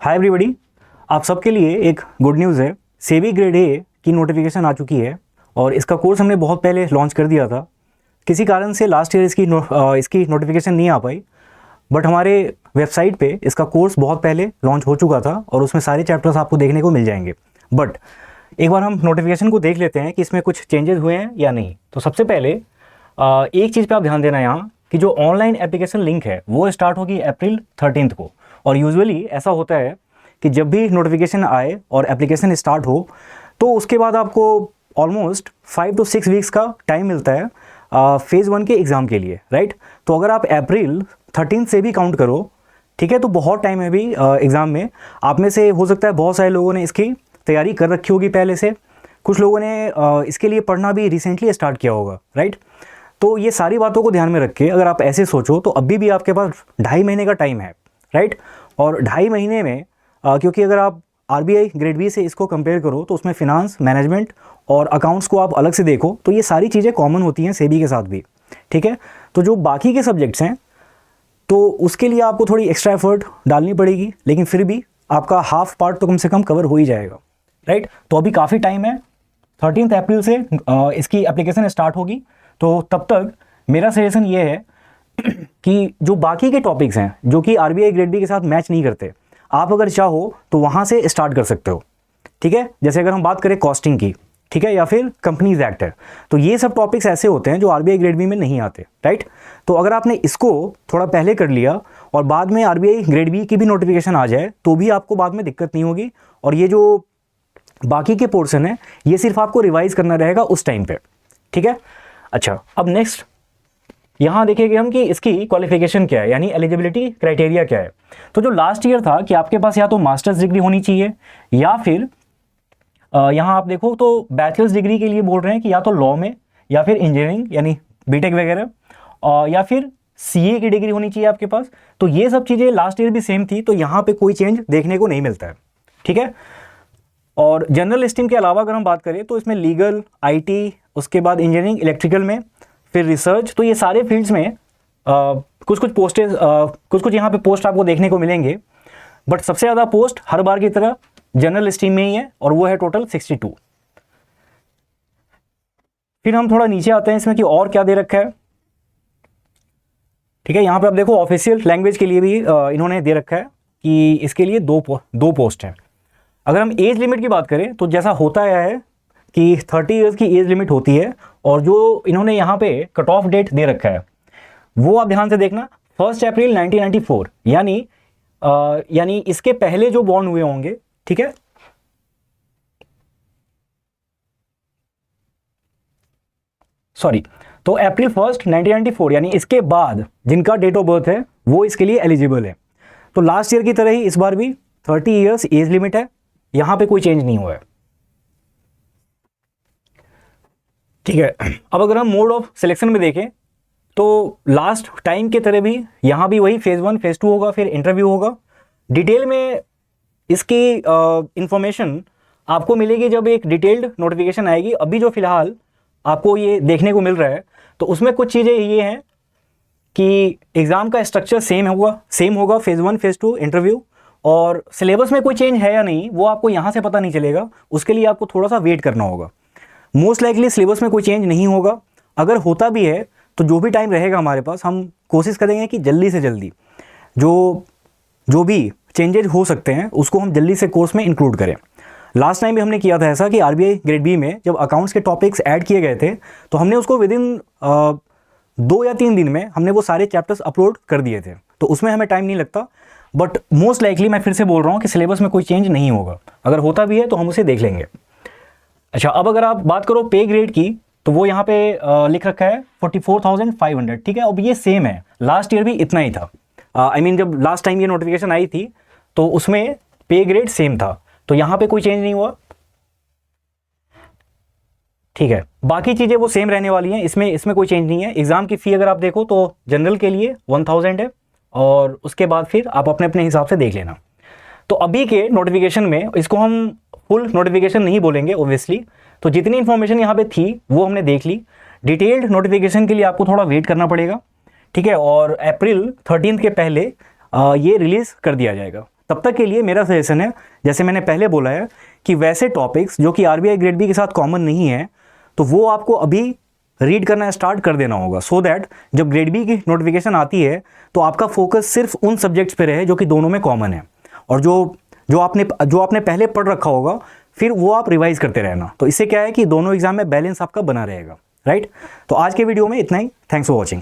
Hi everybody, आप सबके लिए एक गुड न्यूज़ है। सेबी ग्रेड ए की नोटिफिकेशन आ चुकी है और इसका कोर्स हमने बहुत पहले लॉन्च कर दिया था। किसी कारण से लास्ट ईयर इसकी नोटिफिकेशन नहीं आ पाई, बट हमारे वेबसाइट पे इसका कोर्स बहुत पहले लॉन्च हो चुका था और उसमें सारे चैप्टर्स आपको देखने को मिल जाएंगे। बट एक बार हम नोटिफिकेशन को देख लेते हैं कि इसमें कुछ चेंजेस हुए हैं या नहीं। तो सबसे पहले एक चीज़ पे आप ध्यान देना यहाँ कि जो ऑनलाइन एप्लीकेशन लिंक है वो स्टार्ट होगी अप्रैल 13 को। और यूजुअली ऐसा होता है कि जब भी नोटिफिकेशन आए और एप्लीकेशन स्टार्ट हो तो उसके बाद आपको ऑलमोस्ट 5 to 6 वीक्स का टाइम मिलता है फेज़ 1 के एग्ज़ाम के लिए, राइट। तो अगर आप अप्रैल 13 से भी काउंट करो, ठीक है, तो बहुत टाइम है अभी एग्ज़ाम में। आप में से हो सकता है बहुत सारे लोगों ने इसकी तैयारी कर रखी होगी पहले से, कुछ लोगों ने इसके लिए पढ़ना भी रिसेंटली स्टार्ट किया होगा, राइट। तो ये सारी बातों को ध्यान में रख के अगर आप ऐसे सोचो तो अभी भी आपके पास 2.5 महीने का टाइम है, राइट। और 2.5 महीने में क्योंकि अगर आप आरबीआई ग्रेड बी से इसको कंपेयर करो तो उसमें फिनांस, मैनेजमेंट और अकाउंट्स को आप अलग से देखो तो ये सारी चीज़ें कॉमन होती हैं सेबी के साथ भी, ठीक है। तो जो बाकी के सब्जेक्ट्स हैं तो उसके लिए आपको थोड़ी एक्स्ट्रा एफर्ट डालनी पड़ेगी, लेकिन फिर भी आपका हाफ पार्ट तो कम से कम कवर हो ही जाएगा, राइट। तो अभी काफ़ी टाइम है, 13 अप्रैल से इसकी एप्लीकेशन स्टार्ट होगी। तो तब तक मेरा सजेशन ये है कि जो बाकी के टॉपिक्स हैं जो कि आरबीआई ग्रेड बी के साथ मैच नहीं करते, आप अगर चाहो तो वहाँ से स्टार्ट कर सकते हो, ठीक है। जैसे अगर हम बात करें कॉस्टिंग की, ठीक है, या फिर कंपनीज एक्ट है, तो ये सब टॉपिक्स ऐसे होते हैं जो आरबीआई ग्रेड बी में नहीं आते, राइट। तो अगर आपने इसको थोड़ा पहले कर लिया और बाद में आरबीआई ग्रेड बी की भी नोटिफिकेशन आ जाए तो भी आपको बाद में दिक्कत नहीं होगी। और ये जो बाकी के पोर्शन है ये सिर्फ आपको रिवाइज करना रहेगा उस टाइम पे, ठीक है। अच्छा, अब नेक्स्ट यहाँ देखेंगे हम कि इसकी क्वालिफिकेशन क्या है, यानी एलिजिबिलिटी क्राइटेरिया क्या है। तो जो लास्ट ईयर था कि आपके पास या तो मास्टर्स डिग्री होनी चाहिए या फिर यहाँ आप देखो तो बैचलर्स डिग्री के लिए बोल रहे हैं कि या तो लॉ में या फिर इंजीनियरिंग यानी बीटेक वगैरह या फिर सीए की डिग्री होनी चाहिए आपके पास। तो ये सब चीज़ें लास्ट ईयर भी सेम थी, तो यहाँ पे कोई चेंज देखने को नहीं मिलता है, ठीक है। और जनरल स्ट्रीम के अलावा अगर हम बात करें तो इसमें लीगल, आईटी, उसके बाद इंजीनियरिंग, इलेक्ट्रिकल में, फिर रिसर्च, तो ये सारे फील्ड्स में कुछ कुछ यहाँ पे पोस्ट आपको देखने को मिलेंगे। बट सबसे ज़्यादा पोस्ट हर बार की तरह जनरल स्ट्रीम में ही है और वो है टोटल 62। फिर हम थोड़ा नीचे आते हैं इसमें कि और क्या दे रखा है, ठीक है। यहाँ पे आप देखो ऑफिशियल लैंग्वेज के लिए भी इन्होंने दे रखा है कि इसके लिए दो पोस्ट हैं। अगर हम एज लिमिट की बात करें तो जैसा होता आया है कि 30 ईयर्स की एज लिमिट होती है और जो इन्होंने यहाँ पे कट ऑफ डेट दे रखा है वो आप ध्यान से देखना, 1 अप्रैल 1994, यानी इसके पहले जो बॉर्न हुए होंगे, ठीक है। सॉरी, तो अप्रैल 1 1994 यानी इसके बाद जिनका डेट ऑफ बर्थ है वो इसके लिए एलिजिबल है। तो लास्ट ईयर की तरह ही इस बार भी 30 ईयर्स एज लिमिट है, यहां पे कोई चेंज नहीं हुआ है, ठीक है। अब अगर हम मोड ऑफ सिलेक्शन में देखें तो लास्ट टाइम के तरह भी यहाँ भी वही फेज़ 1 फेज़ 2 होगा, फिर इंटरव्यू होगा। डिटेल में इसकी इंफॉर्मेशन आपको मिलेगी जब एक डिटेल्ड नोटिफिकेशन आएगी। अभी जो फिलहाल आपको ये देखने को मिल रहा है तो उसमें कुछ चीज़ें ये हैं कि एग्ज़ाम का स्ट्रक्चर सेम होगा फेज़ 1 फेज़ 2 इंटरव्यू, और सिलेबस में कोई चेंज है या नहीं वो आपको यहाँ से पता नहीं चलेगा, उसके लिए आपको थोड़ा सा वेट करना होगा। मोस्ट लाइकली सिलेबस में कोई चेंज नहीं होगा, अगर होता भी है तो जो भी टाइम रहेगा हमारे पास हम कोशिश करेंगे कि जल्दी से जल्दी जो भी चेंजेज हो सकते हैं उसको हम जल्दी से कोर्स में इंक्लूड करें। लास्ट टाइम भी हमने किया था ऐसा कि आरबीआई ग्रेड बी में जब अकाउंट्स के टॉपिक्स ऐड किए गए थे तो हमने उसको विदिन 2 या 3 दिन में हमने वो सारे चैप्टर्स अपलोड कर दिए थे, तो उसमें हमें टाइम नहीं लगता। बट मोस्ट लाइकली मैं फिर से बोल रहा हूँ कि सिलेबस में कोई चेंज नहीं होगा, अगर होता भी है तो हम उसे देख लेंगे। अच्छा, अब अगर आप बात करो पे ग्रेड की तो वो यहाँ पे लिख रखा है 44,500, ठीक है। अब ये सेम है, लास्ट ईयर भी इतना ही था। जब लास्ट टाइम ये नोटिफिकेशन आई थी तो उसमें पे ग्रेड सेम था, तो यहाँ पे कोई चेंज नहीं हुआ, ठीक है। बाकी चीज़ें वो सेम रहने वाली हैं, इसमें कोई चेंज नहीं है। एग्ज़ाम की फ़ी अगर आप देखो तो जनरल के लिए 1000 है और उसके बाद फिर आप अपने अपने हिसाब से देख लेना। तो अभी के नोटिफिकेशन में इसको हम फुल नोटिफिकेशन नहीं बोलेंगे ओब्वियसली, तो जितनी इन्फॉर्मेशन यहाँ पे थी वो हमने देख ली। डिटेल्ड नोटिफिकेशन के लिए आपको थोड़ा वेट करना पड़ेगा, ठीक है। और अप्रैल 13 के पहले ये रिलीज़ कर दिया जाएगा। तब तक के लिए मेरा सजेशन है, जैसे मैंने पहले बोला है, कि वैसे टॉपिक्स जो कि आरबीआई ग्रेड बी के साथ कॉमन नहीं है, तो वो आपको अभी रीड करना स्टार्ट कर देना होगा, सो दैट जब ग्रेड बी की नोटिफिकेशन आती है तो आपका फोकस सिर्फ उन सब्जेक्ट्स पे रहे जो कि दोनों में कॉमन है, और जो आपने पहले पढ़ रखा होगा फिर वो आप रिवाइज करते रहना। तो इससे क्या है कि दोनों एग्जाम में बैलेंस आपका बना रहेगा, राइट। तो आज के वीडियो में इतना ही। Thanks for watching.